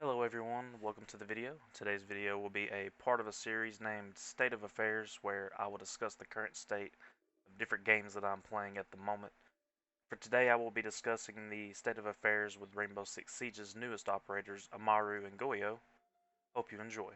Hello everyone, welcome to the video. Today's video will be a part of a series named State of Affairs where I will discuss the current state of different games that I'm playing at the moment. For today I will be discussing the state of affairs with Rainbow Six Siege's newest operators, Amaru and Goyo. Hope you enjoy.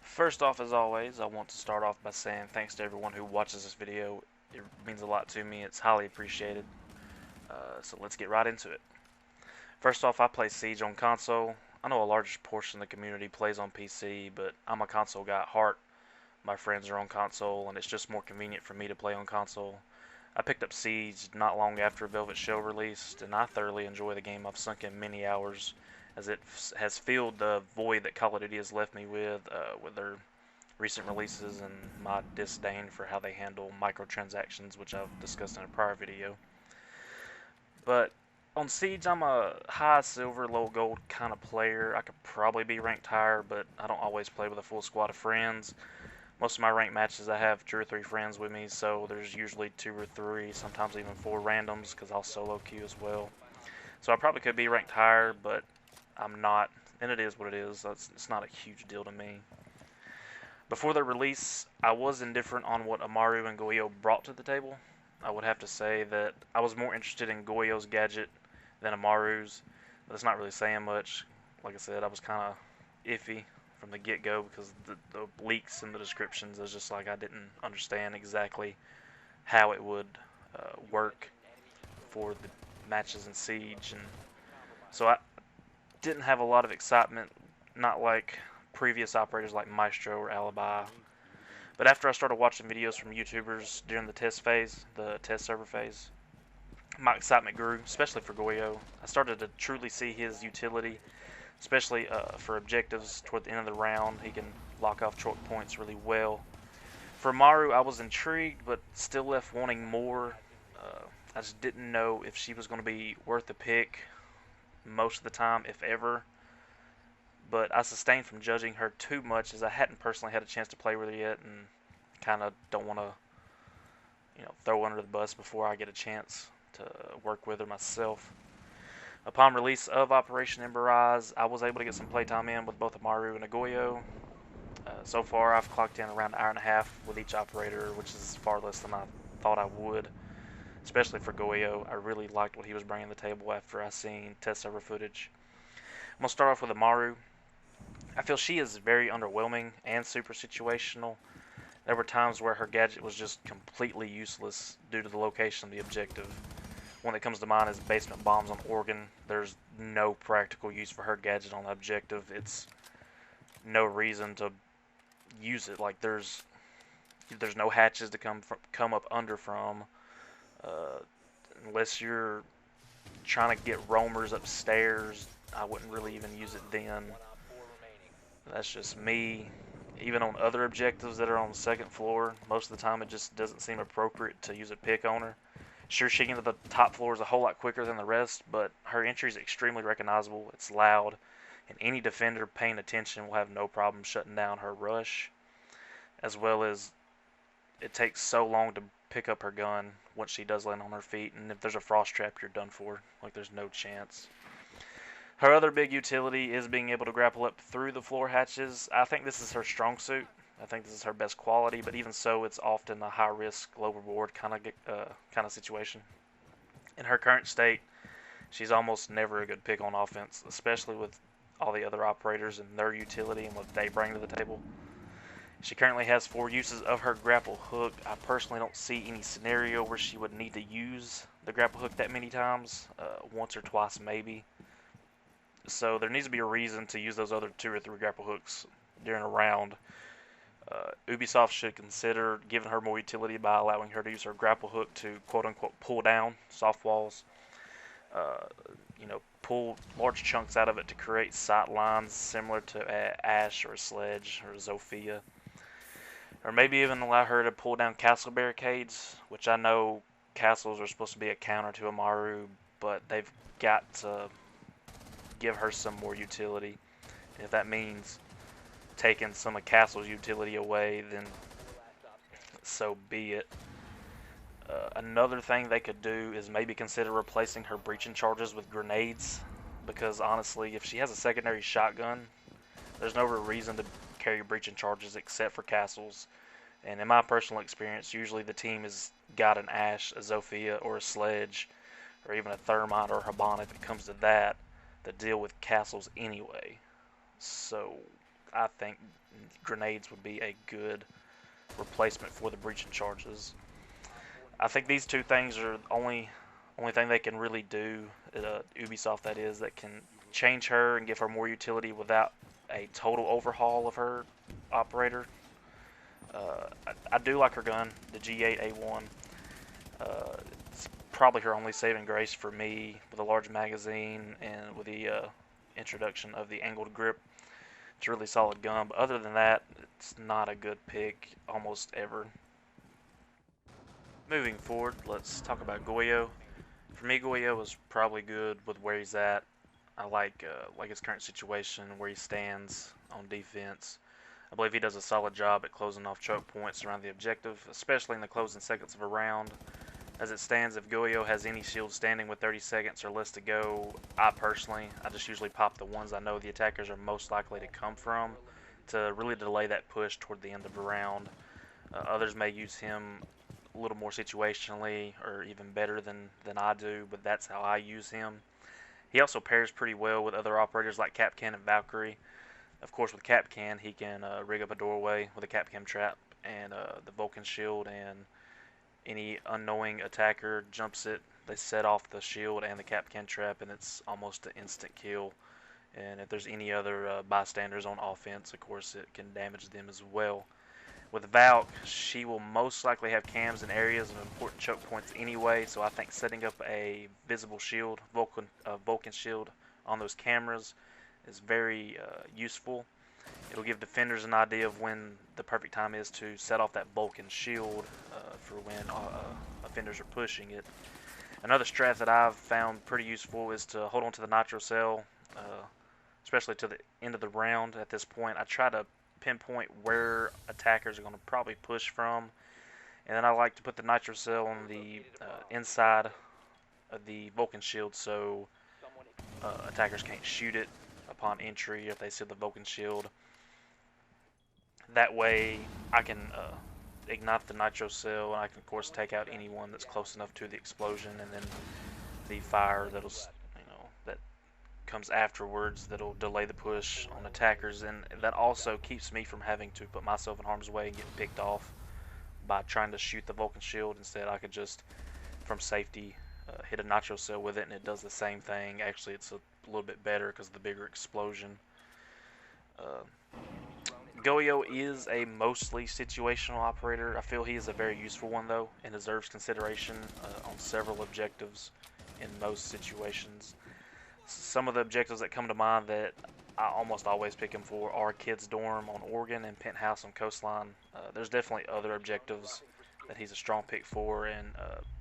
First off, as always, I want to start off by saying thanks to everyone who watches this video. It means a lot to me. It's highly appreciated. So let's get right into it. First off, I play Siege on console. I know a large portion of the community plays on PC, but I'm a console guy at heart. My friends are on console, and it's just more convenient for me to play on console. I picked up Siege not long after Velvet Shell released, and I thoroughly enjoy the game. I've sunk in many hours, as it has filled the void that Call of Duty has left me with their recent releases and my disdain for how they handle microtransactions, which I've discussed in a prior video. But on Siege, I'm a high silver, low gold kind of player. I could probably be ranked higher, but I don't always play with a full squad of friends. Most of my ranked matches, I have 2 or 3 friends with me, so there's usually 2 or 3, sometimes even 4 randoms, because I'll solo queue as well. So I probably could be ranked higher, but I'm not, and it is what it is. It's not a huge deal to me. Before their release, I was indifferent on what Amaru and Goyo brought to the table. I would have to say that I was more interested in Goyo's gadget than Amaru's. That's not really saying much. Like I said, I was kind of iffy from the get-go because the leaks and the descriptions is just like I didn't understand exactly how it would work for the matches in Siege, and so I didn't have a lot of excitement, not like previous operators like Maestro or Alibi. But after I started watching videos from YouTubers during the test server phase, my excitement grew, especially for Goyo. I started to truly see his utility, especially for objectives toward the end of the round. He can lock off choke points really well. For Maru, I was intrigued, but still left wanting more. I just didn't know if she was going to be worth the pick most of the time, if ever. But I sustained from judging her too much, as I hadn't personally had a chance to play with her yet, and kind of don't want to, throw her under the bus before I get a chance to work with her myself. Upon release of Operation Ember Rise, I was able to get some playtime in with both Amaru and Goyo. So far, I've clocked in around an hour and a half with each operator, which is far less than I thought I would, especially for Goyo. I really liked what he was bringing to the table after I seen test server footage. I'm going to start off with Amaru. I feel she is very underwhelming and super situational. There were times where her gadget was just completely useless due to the location of the objective. One that comes to mind is basement bombs on Oregon. There's no practical use for her gadget on the objective. It's no reason to use it. Like there's no hatches to come up under from, unless you're trying to get roamers upstairs. I wouldn't really even use it then. That's just me. Even on other objectives that are on the second floor, most of the time it just doesn't seem appropriate to use a pick on her. Sure, she can get to the top floors a whole lot quicker than the rest, but her entry is extremely recognizable. It's loud, and any defender paying attention will have no problem shutting down her rush, as well as it takes so long to pick up her gun once she does land on her feet, and if there's a frost trap, you're done for. Like, there's no chance. Her other big utility is being able to grapple up through the floor hatches. I think this is her strong suit. I think this is her best quality, but even so, it's often a high-risk, low-reward kind of situation. In her current state, she's almost never a good pick on offense, especially with all the other operators and their utility and what they bring to the table. She currently has 4 uses of her grapple hook. I personally don't see any scenario where she would need to use the grapple hook that many times, once or twice maybe. So there needs to be a reason to use those other 2 or 3 grapple hooks during a round. Ubisoft should consider giving her more utility by allowing her to use her grapple hook to quote-unquote pull down soft walls. Uh, pull large chunks out of it to create sight lines similar to Ash or Sledge or Zofia. Or maybe even allow her to pull down castle barricades, which I know castles are supposed to be a counter to Amaru, but they've got to give her some more utility. If that means taking some of Castle's utility away, then so be it. Another thing they could do is maybe consider replacing her breaching charges with grenades, because honestly, if she has a secondary shotgun, there's no real reason to carry breaching charges except for Castles. And in my personal experience, usually the team has got an Ash, a Zofia, or a Sledge, or even a Thermite or a Habana if it comes to that, to deal with Castles anyway. So I think grenades would be a good replacement for the breaching charges. I think these two things are the only thing they can really do, Ubisoft that is, that can change her and give her more utility without a total overhaul of her operator. I do like her gun, the G8A1. It's probably her only saving grace for me, with a large magazine and with the introduction of the angled grip. It's a really solid gun, but other than that, it's not a good pick almost ever. Moving forward, let's talk about Goyo. For me, Goyo was probably good with where he's at. I like his current situation, where he stands on defense. I believe he does a solid job at closing off choke points around the objective, especially in the closing seconds of a round. As it stands, if Goyo has any shield standing with 30 seconds or less to go, I just usually pop the ones I know the attackers are most likely to come from to really delay that push toward the end of the round. Others may use him a little more situationally or even better than I do, but that's how I use him. He also pairs pretty well with other operators like Kapkan and Valkyrie. Of course, with Kapkan, he can rig up a doorway with a Kapkan trap and the Vulcan shield, and any unknowing attacker jumps it, they set off the shield and the Kapkan trap, and it's almost an instant kill. And if there's any other bystanders on offense, of course, it can damage them as well. With Valk, she will most likely have cams in areas of important choke points anyway, so I think setting up a visible shield, Vulcan shield, on those cameras is very useful. It'll give defenders an idea of when the perfect time is to set off that Vulcan shield for when offenders are pushing it. Another strat that I've found pretty useful is to hold on to the nitro cell, especially to the end of the round. At this point, I try to pinpoint where attackers are going to probably push from, and then I like to put the nitro cell on the inside of the Vulcan shield, so attackers can't shoot it upon entry if they see the Vulcan shield. That way I can ignite the nitro cell, and I can of course take out anyone that's close enough to the explosion, and then the fire that comes afterwards that'll delay the push on attackers, and that also keeps me from having to put myself in harm's way and get picked off by trying to shoot the Vulcan shield. Instead, I could just, from safety, hit a nitro cell with it, and it does the same thing. Actually, it's a little bit better because of the bigger explosion. Goyo is a mostly situational operator. I feel he is a very useful one, though, and deserves consideration on several objectives in most situations. Some of the objectives that come to mind that I almost always pick him for are Kids Dorm on Oregon and Penthouse on Coastline. There's definitely other objectives that he's a strong pick for and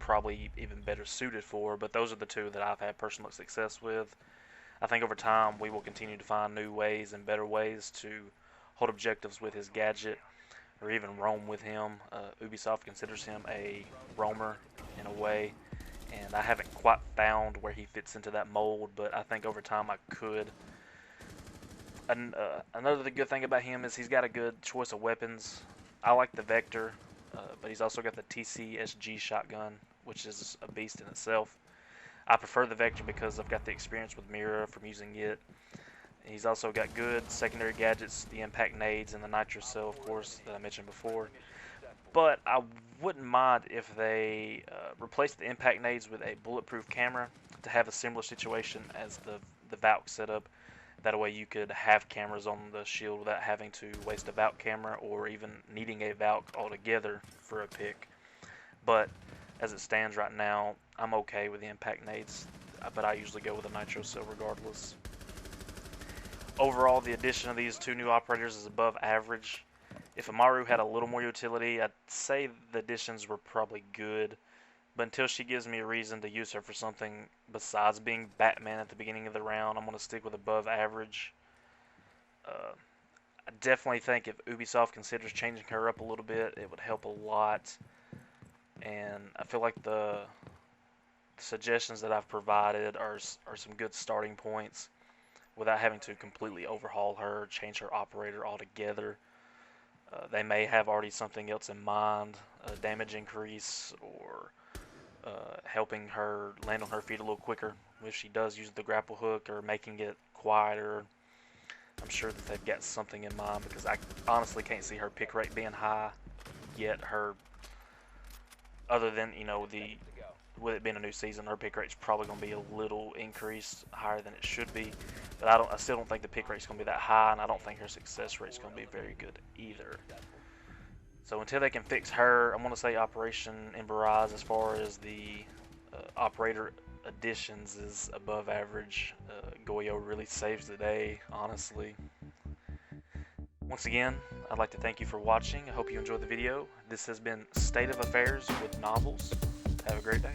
probably even better suited for, but those are the two that I've had personal success with. I think over time we will continue to find new ways and better ways to hold objectives with his gadget or even roam with him. Ubisoft considers him a roamer in a way, and I haven't quite found where he fits into that mold, but I think over time I could. Another good thing about him is he's got a good choice of weapons. I like the Vector, but he's also got the TCSG shotgun, which is a beast in itself. I prefer the Vector because I've got the experience with Mira from using it. He's also got good secondary gadgets, the impact nades and the nitro cell, of course, that I mentioned before. But I wouldn't mind if they replaced the impact nades with a bulletproof camera to have a similar situation as the Valk setup. That way you could have cameras on the shield without having to waste a Valk camera or even needing a Valk altogether for a pick. But as it stands right now, I'm okay with the impact nades, but I usually go with a nitro cell regardless. Overall, the addition of these two new operators is above average. If Amaru had a little more utility, I'd say the additions were probably good. But until she gives me a reason to use her for something besides being Batman at the beginning of the round, I'm going to stick with above average. I definitely think if Ubisoft considers changing her up a little bit, it would help a lot. And I feel like the suggestions that I've provided are some good starting points without having to completely overhaul her, change her operator altogether. They may have already something else in mind, damage increase, or helping her land on her feet a little quicker if she does use the grapple hook, or making it quieter. I'm sure that they've got something in mind, because I honestly can't see her pick rate being high yet. Her, other than, you know, with it being a new season, her pick rate's probably going to be a little increased higher than it should be. But I still don't think the pick rate's going to be that high, and I don't think her success rate's going to be very good either. So until they can fix her, I'm going to say Operation Ember Rise, as far as the operator additions, is above average. Goyo really saves the day, honestly. Once again, I'd like to thank you for watching. I hope you enjoyed the video. This has been State of Affairs with Novels. Have a great day.